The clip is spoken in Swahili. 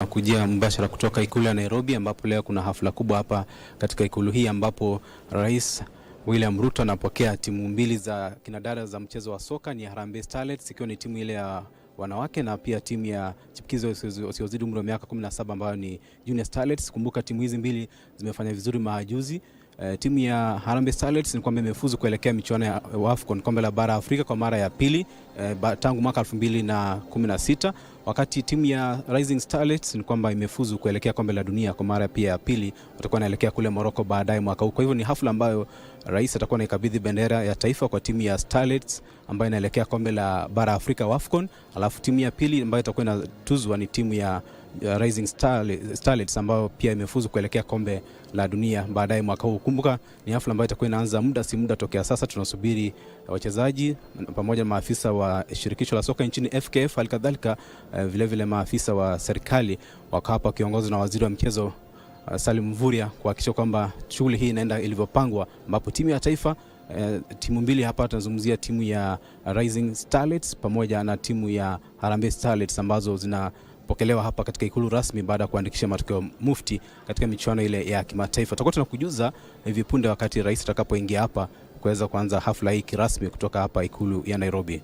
tunakujia mbashara kutoka ikulu ya Nairobi, ambapo leo kuna hafla kubwa hapa katika ikulu hii, ambapo Rais William Ruto anapokea timu mbili za kinadada za mchezo wa soka, ni Harambee Starlets ikiwa ni timu ile ya wanawake na pia timu ya chipukizo wasiozidi umri wa miaka 17 ambayo ni Junior Starlets. Kumbuka timu hizi mbili zimefanya vizuri majuzi. Timu ya Harambee Starlets ni kwamba imefuzu kuelekea michuano ya AFCON, kombe la bara Afrika, kwa mara ya pili tangu mwaka 2016, wakati timu ya Rising Starlets ni kwamba imefuzu kuelekea kombe la dunia kwa mara pia ya pili, watakuwa naelekea kule Morocco baadaye mwaka huu. Kwa hivyo ni hafla ambayo rais atakuwa anaikabidhi bendera ya taifa kwa timu ya Starlets ambayo inaelekea kombe la bara Afrika AFCON, alafu timu ya pili ambayo itakuwa inatuzwa ni timu ya Rising Starlets ambayo pia imefuzu kuelekea kombe la dunia baadaye mwaka huu. Kumbuka ni hafla ambayo itakuwa inaanza muda si muda tokea sasa. Tunasubiri wachezaji pamoja na maafisa wa shirikisho la soka nchini FKF, halikadhalika vile vile maafisa wa serikali wako hapa kiongozwa na waziri wa mchezo Salim Mvurya kuhakikisha kwamba shughuli hii inaenda ilivyopangwa, ambapo timu ya taifa timu mbili hapa tunazungumzia timu ya Rising Starlets pamoja na timu ya Harambee Starlets ambazo zinapokelewa hapa katika ikulu rasmi baada ya kuandikisha matokeo mufti katika michuano ile ya kimataifa. Tutakuwa tunakujuza hivi punde wakati rais atakapoingia hapa kuweza kuanza hafla hii kirasmi kutoka hapa ikulu ya Nairobi.